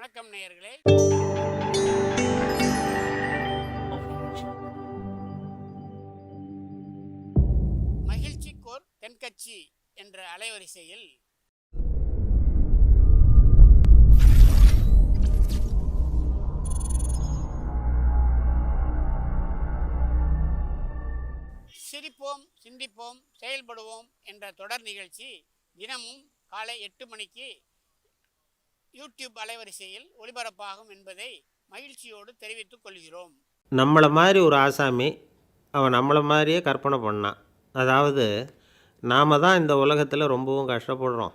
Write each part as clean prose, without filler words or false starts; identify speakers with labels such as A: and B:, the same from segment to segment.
A: வணக்கம் நேயர்களே. மகிழ்ச்சிக்கோர் தென்கட்சி என்ற அலைவரிசையில் சிரிப்போம், சிந்திப்போம், செயல்படுவோம் என்ற தொடர் நிகழ்ச்சி தினமும் காலை 8 மணிக்கு யூடியூப் அலைவரிசையில் ஒளிபரப்பாகும் என்பதை மகிழ்ச்சியோடு தெரிவித்துக் கொள்கிறோம்.
B: நம்மளை மாதிரி ஒரு ஆசாமி அவன் நம்மளை மாதிரியே கற்பனை பண்ணான். அதாவது நாம் தான் இந்த உலகத்தில் ரொம்பவும் கஷ்டப்படுறோம்,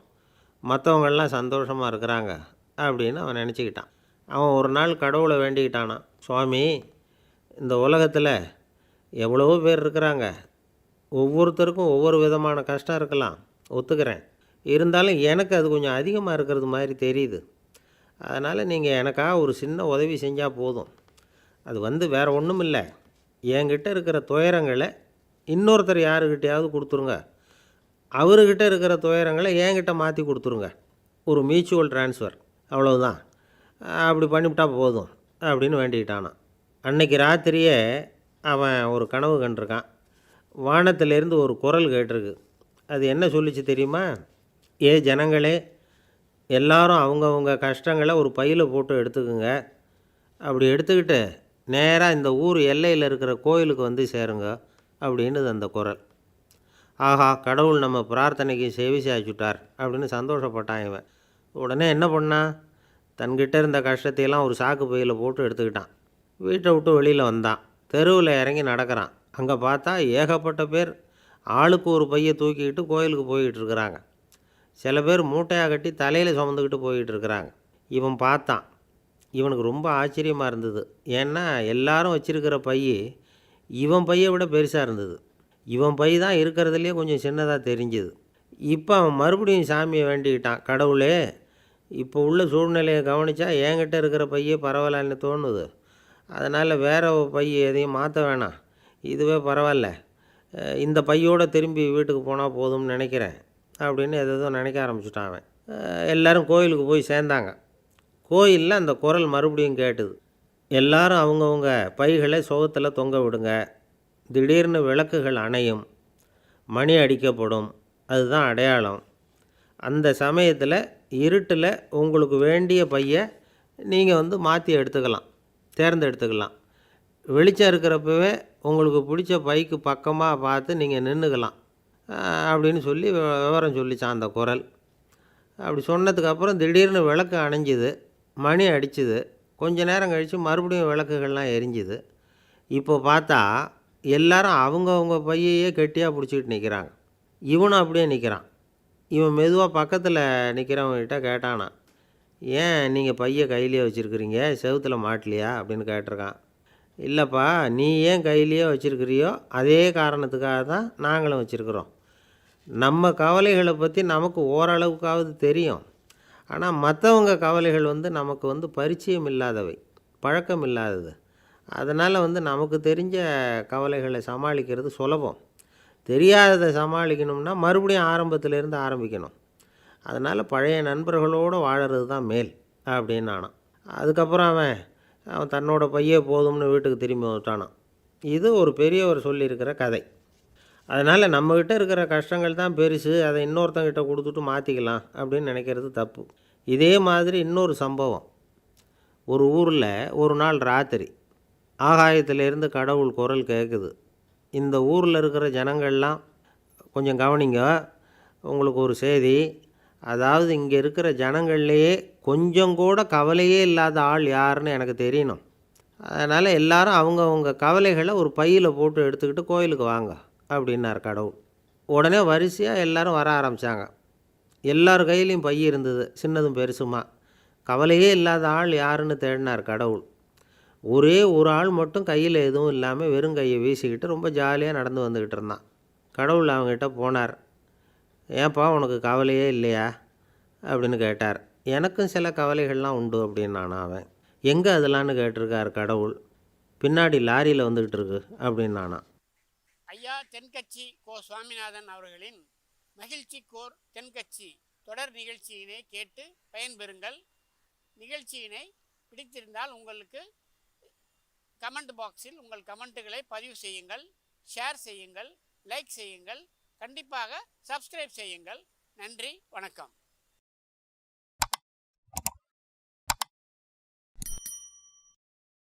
B: மற்றவங்கள்லாம் சந்தோஷமாக இருக்கிறாங்க அப்படின்னு அவன் நினச்சிக்கிட்டான். அவன் ஒரு நாள் கடவுளை வேண்டிக்கிட்டானான். சுவாமி, இந்த உலகத்தில் எவ்வளவோ பேர் இருக்கிறாங்க, ஒவ்வொருத்தருக்கும் ஒவ்வொரு விதமான கஷ்டம் இருக்கலாம், ஒத்துக்கிறேன். இருந்தாலும் எனக்கு அது கொஞ்சம் அதிகமாக இருக்கிறது மாதிரி தெரியுது. அதனால் நீங்கள் எனக்காக ஒரு சின்ன உதவி செஞ்சால் போதும். அது வேறு ஒன்றும் இல்லை, என்கிட்ட இருக்கிற துயரங்களை இன்னொருத்தர் யாருக்கிட்டையாவது கொடுத்துருங்க, அவர்கிட்ட இருக்கிற துயரங்களை என்கிட்ட மாற்றி கொடுத்துருங்க. ஒரு மியூச்சுவல் ட்ரான்ஸ்ஃபர், அவ்வளவுதான். அப்படி பண்ணிவிட்டா போதும் அப்படின்னு வேண்டிக்கிட்டானான். அன்னைக்கு ராத்திரியே அவன் ஒரு கனவு கண்டிருக்கான். வானத்திலேருந்து ஒரு குரல் கேட்டிருக்கு. அது என்ன சொல்லிச்சு தெரியுமா? ஏ ஜனங்களே, எல்லாரும் அவங்கவுங்க கஷ்டங்களை ஒரு பையில் போட்டு எடுத்துக்குங்க. அப்படி எடுத்துக்கிட்டு நேராக இந்த ஊர் எல்லையில் இருக்கிற கோயிலுக்கு வந்து சேருங்க அப்படின்னுது அந்த குரல். ஆஹா, கடவுள் நம்ம பிரார்த்தனைக்கு செவி சாய்ச்சுட்டார் அப்படின்னு சந்தோஷப்பட்டான் இவன். உடனே என்ன பண்ணான்? தன்கிட்ட இருந்த கஷ்டத்தையெல்லாம் ஒரு சாக்கு பையில் போட்டு எடுத்துக்கிட்டான். வீட்டை விட்டு வெளியில் வந்தான். தெருவில் இறங்கி நடக்கிறான். அங்கே பார்த்தா ஏகப்பட்ட பேர் ஆளுக்கு ஒரு பையை தூக்கிக்கிட்டு கோயிலுக்கு போய்கிட்டு இருக்கிறாங்க. சில பேர் மூட்டையாக கட்டி தலையில் சுமந்துக்கிட்டு போய்கிட்டு இருக்கிறாங்க. இவன் பார்த்தான். இவனுக்கு ரொம்ப ஆச்சரியமாக இருந்தது. ஏன்னா எல்லாரும் வச்சுருக்கிற பை இவன் பையை விட பெருசாக இருந்தது. இவன் பை தான் இருக்கிறதுலே கொஞ்சம் சின்னதாக தெரிஞ்சுது. இப்போ அவன் மறுபடியும் சாமியை வேண்டிக்கிட்டான். கடவுளே, இப்போ உள்ள சூழ்நிலையை கவனித்தா என்கிட்ட இருக்கிற பையே பரவாயில்லன்னு தோணுது. அதனால் வேறு பை எதையும் மாற்ற வேணாம், இதுவே பரவாயில்ல, இந்த பையோடு திரும்பி வீட்டுக்கு போனால் போதும்னு நினைக்கிறேன் அப்படின்னு எதோ நினைக்க ஆரம்பிச்சுட்டான் அவன். எல்லோரும் கோயிலுக்கு போய் சேர்ந்தாங்க. கோயிலில் அந்த குரல் மறுபடியும் கேட்டுது. எல்லாரும் அவங்கவுங்க பைகளை சுகத்தில் தொங்க விடுங்க, திடீர்னு விளக்குகள் அணையும், மணி அடிக்கப்படும், அதுதான் அடையாளம். அந்த சமயத்தில் இருட்டில் உங்களுக்கு வேண்டிய பையை நீங்கள் மாற்றி எடுத்துக்கலாம், தேர்ந்தெடுத்துக்கலாம். வெளிச்சம் இருக்கிறப்பவே உங்களுக்கு பிடிச்ச பைக்கு பக்கமாக பார்த்து நீங்கள் நின்றுக்கலாம் அப்படின்னு சொல்லி விவரம் சொல்லிச்சான் அந்த குரல். அப்படி சொன்னதுக்கப்புறம் திடீர்னு விளக்கு அணைஞ்சிது, மணி அடிச்சுது. கொஞ்ச நேரம் கழித்து மறுபடியும் விளக்குகள்லாம் எரிஞ்சுது. இப்போ பார்த்தா எல்லாரும் அவங்கவுங்க பையையே கெட்டியாக பிடிச்சிக்கிட்டு நிற்கிறாங்க. இவனும் அப்படியே நிற்கிறான். இவன் மெதுவாக பக்கத்தில் நிற்கிறவங்ககிட்ட கேட்டானா, ஏன் நீங்கள் பையை கையிலே வச்சுருக்கிறீங்க, செவுத்தில் மாட்டலையா அப்படின்னு கேட்டிருக்கான். இல்லைப்பா, நீ ஏன் கையிலேயே வச்சுருக்கிறியோ அதே காரணத்துக்காக தான் நாங்களும் வச்சுருக்குறோம். நம்ம கவலைகளை பற்றி நமக்கு ஓரளவுக்காவது தெரியும், ஆனால் மற்றவங்க கவலைகள் நமக்கு பரிச்சயம் இல்லாதவை, பழக்கம் இல்லாதது. அதனால் நமக்கு தெரிஞ்ச கவலைகளை சமாளிக்கிறது சுலபம். தெரியாததை சமாளிக்கணும்னா மறுபடியும் ஆரம்பத்திலேருந்து ஆரம்பிக்கணும். அதனால் பழைய நண்பர்களோடு வாழறது தான் மேல் அப்படின்னு ஆனான். அதுக்கப்புறம் அவன் தன்னோட பையே போதும்னு வீட்டுக்கு திரும்பி வந்துட்டானான். இது ஒரு பெரியவர் சொல்லியிருக்கிற கதை. அதனால் நம்மக்கிட்ட இருக்கிற கஷ்டங்கள் தான் பெருசு, அதை இன்னொருத்தங்கிட்ட கொடுத்துட்டு மாற்றிக்கலாம் அப்படின்னு நினைக்கிறது தப்பு. இதே மாதிரி இன்னொரு சம்பவம். ஒரு ஊரில் ஒரு நாள் ராத்திரி ஆகாயத்திலேருந்து கடவுள் குரல் கேட்குது. இந்த ஊரில் இருக்கிற ஜனங்கள்லாம் கொஞ்சம் கவனிங்க, உங்களுக்கு ஒரு செய்தி. அதாவது இங்கே இருக்கிற ஜனங்கள்லேயே கொஞ்சம் கூட கவலையே இல்லாத ஆள் யாருன்னு எனக்கு தெரியணும். அதனால் எல்லாரும் அவங்கவுங்க கவலைகளை ஒரு பையில் போட்டு எடுத்துக்கிட்டு கோயிலுக்கு வாங்க அப்படின்னார் கடவுள். உடனே வரிசையாக எல்லோரும் வர ஆரம்பித்தாங்க. எல்லார் கையிலையும் பை இருந்தது, சின்னதும் பெருசுமா. கவலையே இல்லாத ஆள் யாருன்னு தேடினார் கடவுள். ஒரே ஒரு ஆள் மட்டும் கையில் எதுவும் இல்லாமல் வெறும் கையை வீசிக்கிட்டு ரொம்ப ஜாலியாக நடந்து வந்துக்கிட்டு இருந்தான். கடவுள் அவங்ககிட்ட போனார். ஏன்ப்பா, உனக்கு கவலையே இல்லையா அப்படின்னு கேட்டார். எனக்கும் சில கவலைகள்லாம் உண்டு அப்படின்னானா அவன். எங்கே அதெல்லாம்னு கேட்டிருக்கார் கடவுள். பின்னாடி லாரியில் வந்துக்கிட்டு இருக்கு அப்படின்னானா.
A: ஐயா தென்கட்சி கோ சுவாமிநாதன் அவர்களின் மகிழ்ச்சிக்கோர் தென்கட்சி தொடர் நிகழ்ச்சியினை கேட்டு பயன்பெறுங்கள். நிகழ்ச்சியினை பிடித்திருந்தால் உங்களுக்கு கமெண்ட் பாக்ஸில் உங்கள் கமெண்ட்டுகளை பதிவு செய்யுங்கள், ஷேர் செய்யுங்கள், லைக் செய்யுங்கள், கண்டிப்பாக சப்ஸ்கிரைப் செய்யுங்கள். நன்றி, வணக்கம்.